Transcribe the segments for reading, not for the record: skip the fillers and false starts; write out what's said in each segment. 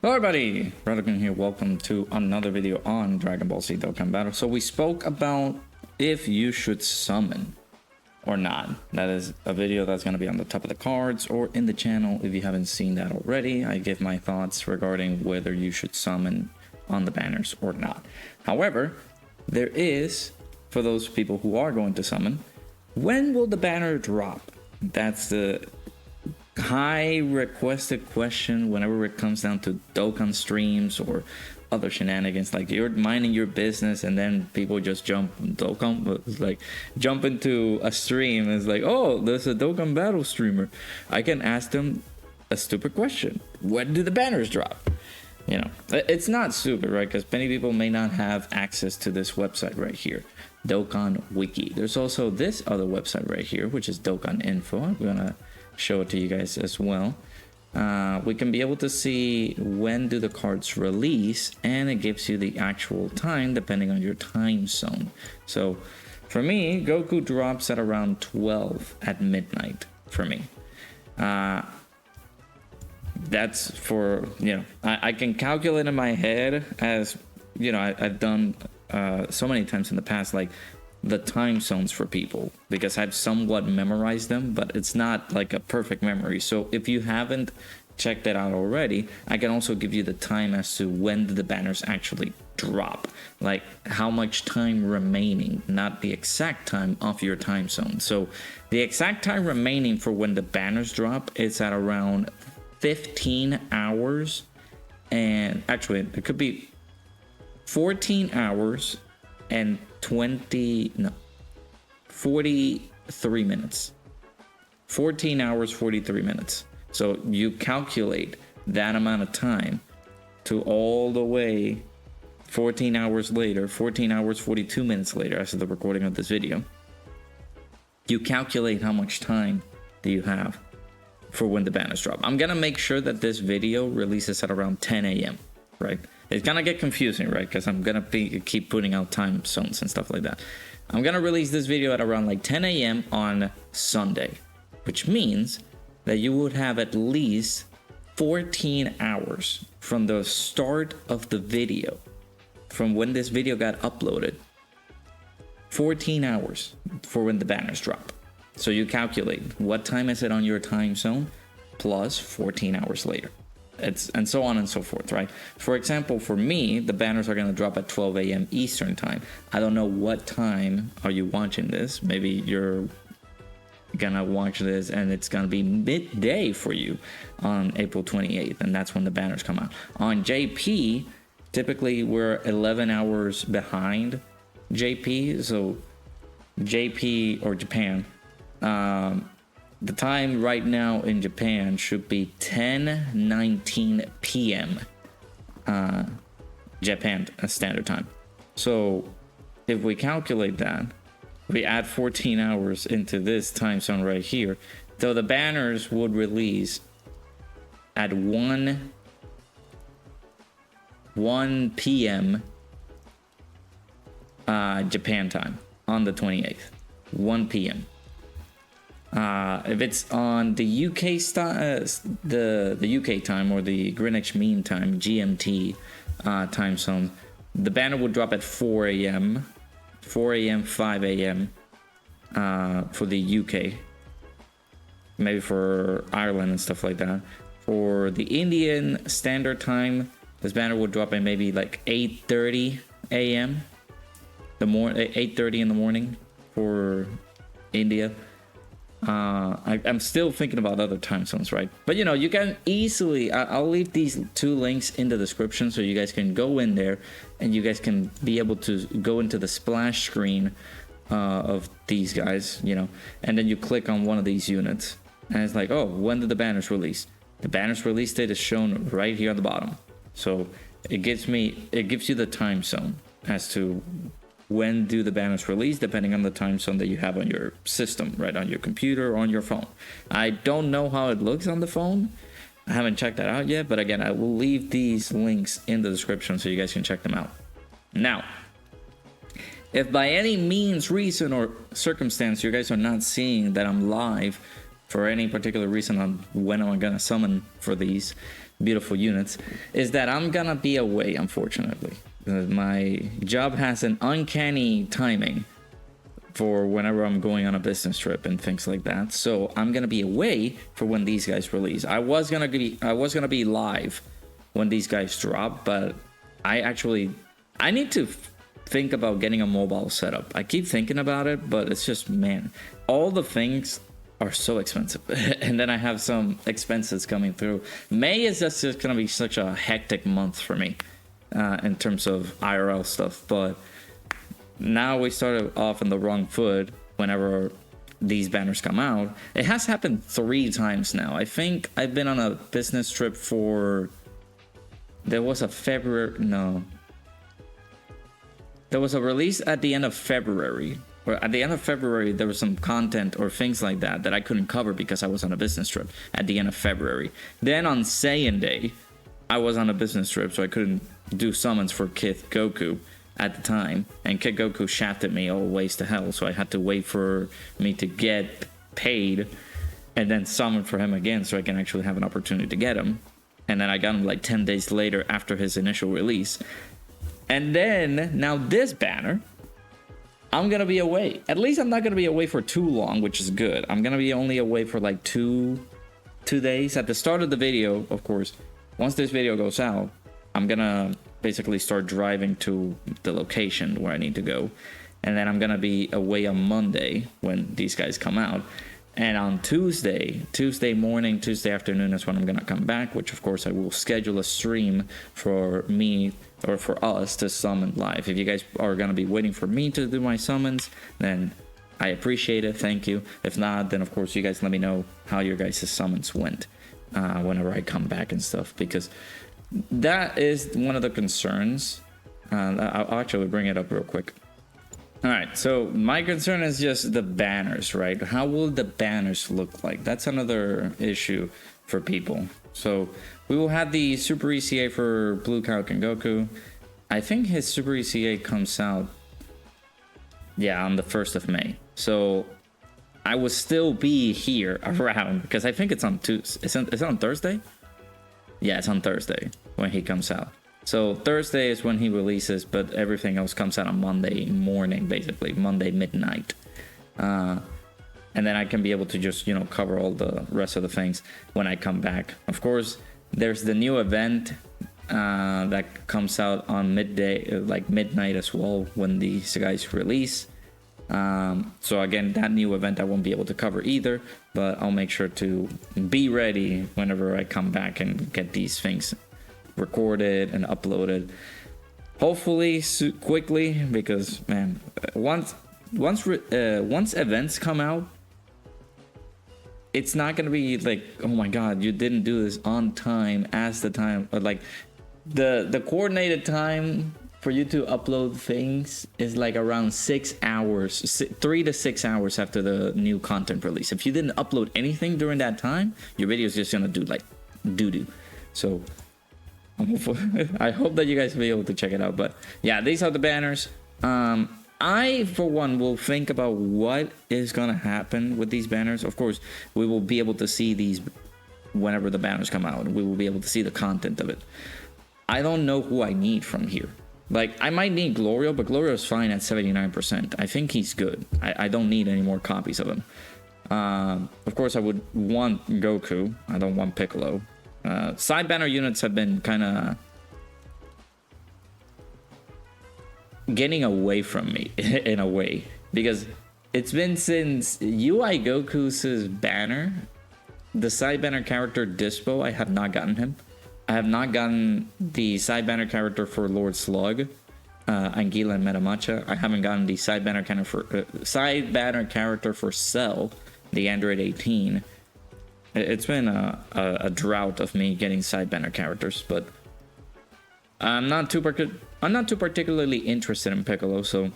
Hello everybody, Proton here. Welcome to another video on Dragon Ball Z Dokkan Battle. So we spoke about if you should summon or not. That is a video that's going to be on the top of the cards or in the channel if you haven't seen that already. I give my thoughts regarding whether you should summon on the banners or not. However, there is, for those people who are going to summon, when will the banner drop? That's the high requested question whenever it comes down to Dokkan streams or other shenanigans. Like you're minding your business and then people just jump Dokkan, like jump into a stream. It's like, oh, there's a Dokkan battle streamer. I can ask them a stupid question: when do the banners drop? You know, it's not stupid, right? Because many people may not have access to this website right here, Dokkan Wiki. There's also this other website right here, which is Dokkan Info. I'm gonna show it to you guys as well. We can be able to see when do the cards release, and it gives you the actual time depending on your time zone. So for me, Goku drops at around 12 at midnight for me. That's for, you know, I can calculate in my head, as you know, I've done so many times in the past, like the time zones for people, because I've somewhat memorized them, but it's not like a perfect memory. So if you haven't checked that out already, I can also give you the time as to when the banners actually drop, like how much time remaining, not the exact time of your time zone. So the exact time remaining for when the banners drop is at around 15 hours, and actually it could be 14 hours and 43 minutes. 14 hours 43 minutes. So you calculate that amount of time to all the way 14 hours later, 14 hours 42 minutes later, as of the recording of this video. You calculate how much time do you have for when the banners drop. I'm gonna make sure that this video releases at around 10 a.m. right? It's gonna get confusing, right? Because I'm gonna keep putting out time zones and stuff like that. I'm gonna release this video at around like 10 a.m. on Sunday, which means that you would have at least 14 hours from the start of the video, from when this video got uploaded. 14 hours for when the banners drop. So you calculate what time is it on your time zone plus 14 hours later. And so on and so forth, right? For example, for me, the banners are going to drop at 12 a.m. Eastern time. I don't know what time are you watching this. Maybe you're gonna watch this and it's gonna be midday for you on April 28th, and that's when the banners come out. On JP, typically we're 11 hours behind JP. So JP, or Japan, the time right now in Japan should be 10:19 p.m. Japan Standard Time. So if we calculate that, we add 14 hours into this time zone right here, though the banners would release at 1 p.m. Japan time on the 28th. 1 p.m. If it's on the UK the UK time, or the Greenwich Mean Time, GMT time zone, the banner would drop at 4 a.m., 5 a.m. For the UK, maybe for Ireland and stuff like that. For the Indian Standard Time, this banner would drop at maybe like 8:30 a.m. 8:30 in the morning for India. I'm still thinking about other time zones, right? But you know, you can easily, I'll leave these two links in the description so you guys can go in there and you guys can be able to go into the splash screen of these guys, you know, and then you click on one of these units and it's like, oh, when did the banners release? The banners release date is shown right here on the bottom. So it gives you the time zone as to when do the banners release, depending on the time zone that you have on your system, right? On your computer or on your phone. I don't know how it looks on the phone. I haven't checked that out yet, but again, I will leave these links in the description so you guys can check them out. Now, if by any means, reason, or circumstance you guys are not seeing that I'm live for any particular reason on when I'm gonna summon for these, beautiful units, is that I'm gonna be away, unfortunately. My job has an uncanny timing for whenever I'm going on a business trip and things like that. So I'm gonna be away for when these guys release. I was gonna be live when these guys drop, but I need to think about getting a mobile setup. I keep thinking about it, but it's just, man, all the things are so expensive. And then I have some expenses coming through. May is just gonna be such a hectic month for me in terms of IRL stuff, but now we started off in the wrong foot whenever these banners come out. It has happened 3 times now. I think I've been on a business trip for, there was a there was a release at the end of February, or at the end of February, there was some content or things like that that I couldn't cover because I was on a business trip at the end of February. Then on Saiyan Day, I was on a business trip, so I couldn't do summons for Kid Goku at the time. And Kid Goku shafted me all ways to hell, so I had to wait for me to get paid and then summon for him again so I can actually have an opportunity to get him. And then I got him like 10 days later after his initial release. And then, now this banner, I'm going to be away. At least I'm not going to be away for too long, which is good. I'm going to be only away for like two days. At the start of the video, of course, once this video goes out, I'm going to basically start driving to the location where I need to go. And then I'm going to be away on Monday when these guys come out. And on Tuesday morning, Tuesday afternoon is when I'm going to come back, which of course I will schedule a stream for me or for us to summon live. If you guys are going to be waiting for me to do my summons, then I appreciate it. Thank you. If not, then of course you guys let me know how your guys' summons went whenever I come back and stuff, because that is one of the concerns. I'll actually bring it up real quick. All right, so my concern is just the banners, right? How will the banners look like? That's another issue for people. So we will have the Super ECA for Blue Kaioken Goku. I think his Super ECA comes out, yeah, on the 1st of May. So I will still be here around, because I think it's on Tuesday. Is it on Thursday? Yeah, it's on Thursday when he comes out. So Thursday is when he releases, but everything else comes out on Monday morning, basically Monday midnight. And then I can be able to just, cover all the rest of the things when I come back. Of course, there's the new event that comes out on midnight as well when these guys release. So again, that new event I won't be able to cover either, but I'll make sure to be ready whenever I come back and get these things recorded and uploaded, hopefully quickly, because man, once events come out, it's not gonna be like, oh my god, you didn't do this on time as the time, or like the coordinated time for you to upload things is like around 6 hours, 3 to 6 hours after the new content release. If you didn't upload anything during that time, your video is just gonna do like doo-doo. So I hope that you guys will be able to check it out. But yeah, these are the banners. I, for one, will think about what is going to happen with these banners. Of course, we will be able to see these whenever the banners come out. We will be able to see the content of it. I don't know who I need from here. Like, I might need Glorio, but Glorio is fine at 79%. I think he's good. I don't need any more copies of him. Of course, I would want Goku. I don't want Piccolo. Side banner units have been kind of getting away from me in a way, because it's been since UI Goku's banner, the side banner character Dispo. I have not gotten him. I have not gotten the side banner character for Lord Slug, Anguilla and Metamacha. I haven't gotten the side banner character for Cell, the Android 18. It's been a drought of me getting side banner characters, but I'm not too particularly interested in Piccolo. So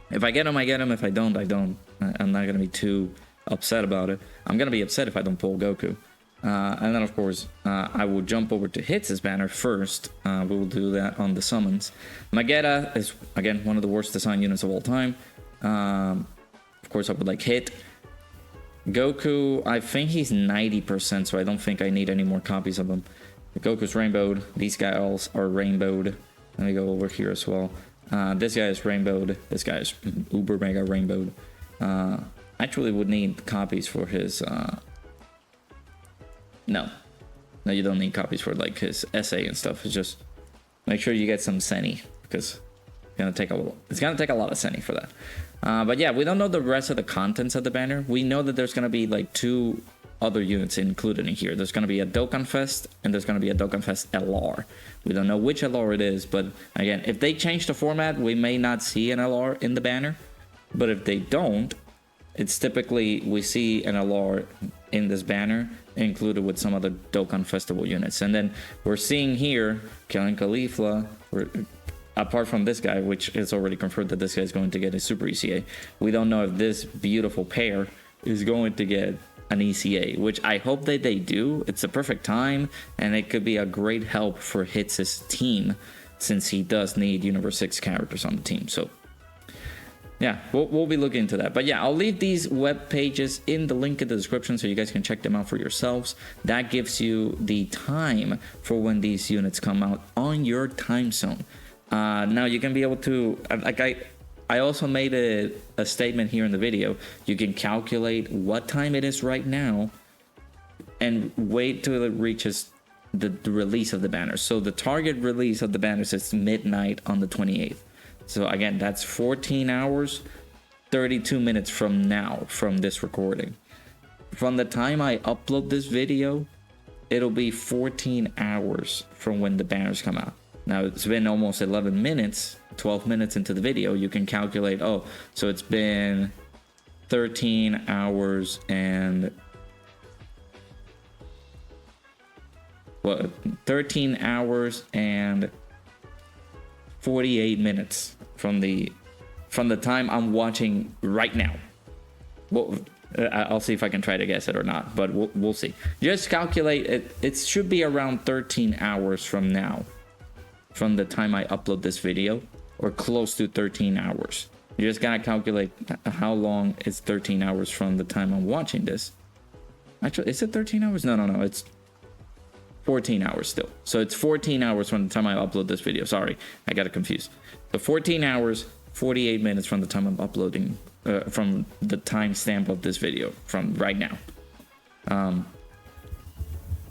if I get him, I get him. If I don't, I don't. I'm not gonna be too upset about it. I'm gonna be upset if I don't pull Goku. And then of course I will jump over to Hits' banner first. We will do that on the summons. Magetta is again one of the worst design units of all time. Of course I would like Hit. Goku, I think he's 90%, so I don't think I need any more copies of him. Goku's rainbowed. These guys are rainbowed. Let me go over here as well. This guy is rainbowed. This guy is uber mega rainbowed. Actually would need copies for his... No, you don't need copies for like his essay and stuff. It's just make sure you get some Senny, because it's gonna take a lot of Senny for that. But yeah, we don't know the rest of the contents of the banner. We know that there's gonna be like 2 other units included in here. There's gonna be a Dokkan Fest and there's gonna be a Dokkan Fest LR. We don't know which LR it is, but again, if they change the format, we may not see an LR in the banner. But if they don't, it's typically we see an LR in this banner included with some other Dokkan Festival units. And then we're seeing here Killing Caulifla, apart from this guy, which is already confirmed that this guy is going to get a Super ECA. We don't know if this beautiful pair is going to get an ECA, which I hope that they do. It's a perfect time, and it could be a great help for Hits' team, since he does need Universe 6 characters on the team. So yeah, we'll be looking into that. But yeah, I'll leave these web pages in the link in the description so you guys can check them out for yourselves. That gives you the time for when these units come out on your time zone. Now you can be able to, like I also made a statement here in the video. You can calculate what time it is right now and wait till it reaches the release of the banners. So the target release of the banners is midnight on the 28th. So again, that's 14 hours, 32 minutes from now, from this recording. From the time I upload this video, it'll be 14 hours from when the banners come out. Now it's been almost 11 minutes, 12 minutes into the video. You can calculate, oh, so it's been 13 hours and 13 hours and 48 minutes from the time I'm watching right now. Well, I'll see if I can try to guess it or not, but we'll see. Just calculate it. It should be around 13 hours from now, from the time I upload this video, or close to 13 hours. You just gotta calculate how long is 13 hours from the time I'm watching this. Actually, is it 13 hours? No, it's 14 hours still. So it's 14 hours from the time I upload this video. Sorry, I got it confused. So 14 hours, 48 minutes from the time I'm uploading, from the timestamp of this video, from right now.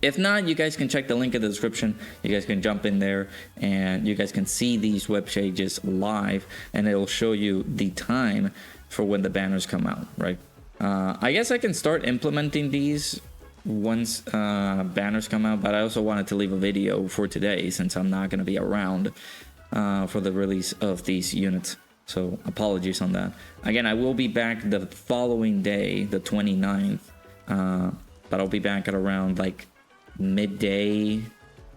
If not, you guys can check the link in the description. You guys can jump in there and you guys can see these web pages live, and it'll show you the time for when the banners come out, right? I guess I can start implementing these once banners come out, but I also wanted to leave a video for today since I'm not going to be around for the release of these units. So apologies on that. Again, I will be back the following day, the 29th, but I'll be back at around like midday,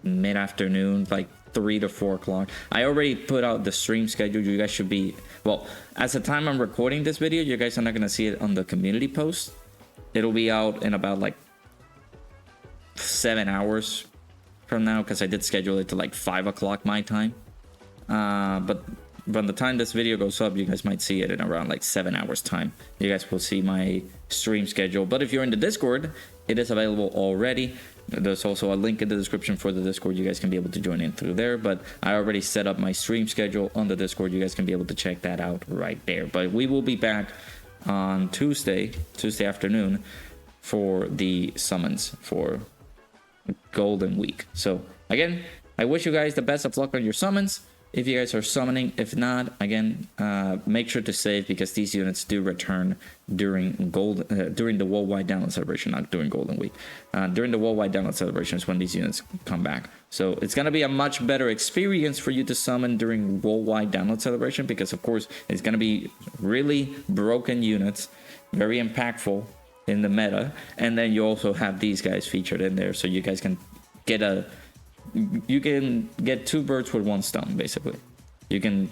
mid-afternoon, like 3 to 4 o'clock. I already put out the stream schedule. You guys should be, well, as the time I'm recording this video, you guys are not going to see it on the community post. It'll be out in about like 7 hours from now, because I did schedule it to like 5 o'clock my time. But from the time this video goes up, you guys might see it in around like 7 hours time. You guys will see my stream schedule. But if you're in the Discord, it is available already. There's also a link in the description for the Discord. You guys can be able to join in through there. But I already set up my stream schedule on the Discord. You guys can be able to check that out right there. But we will be back on Tuesday afternoon for the summons for Golden Week. So again, I wish you guys the best of luck on your summons if you guys are summoning. If not, again, make sure to save, because these units do return during during the worldwide download celebration, not during Golden Week. During the worldwide download celebration is when these units come back. So it's gonna be a much better experience for you to summon during worldwide download celebration, because of course it's gonna be really broken units, very impactful in the meta, and then you also have these guys featured in there, so you guys can get two birds with one stone. Basically, you can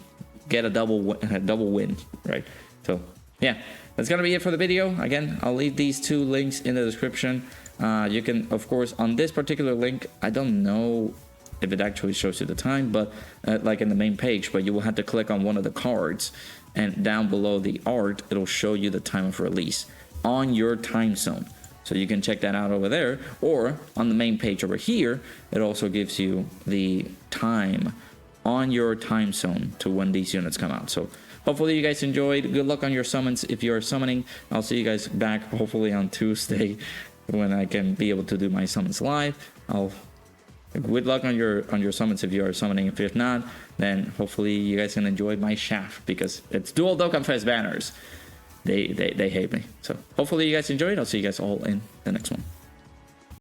get a double win, right? So yeah, that's gonna be it for the video. Again, I'll leave these 2 links in the description. You can, of course, on this particular link, I don't know if it actually shows you the time, but like in the main page, but you will have to click on one of the cards, and down below the art, it'll show you the time of release on your time zone. So you can check that out over there, or on the main page over here, it also gives you the time on your time zone to when these units come out. So hopefully you guys enjoyed. Good luck on your summons if you are summoning. I'll see you guys back hopefully on Tuesday when I can be able to do my summons live. Good luck on your summons if you are summoning. If not, then hopefully you guys can enjoy my shaft, because it's dual Dokkan Fest banners. They hate me. So hopefully you guys enjoyed. I'll see you guys all in the next one.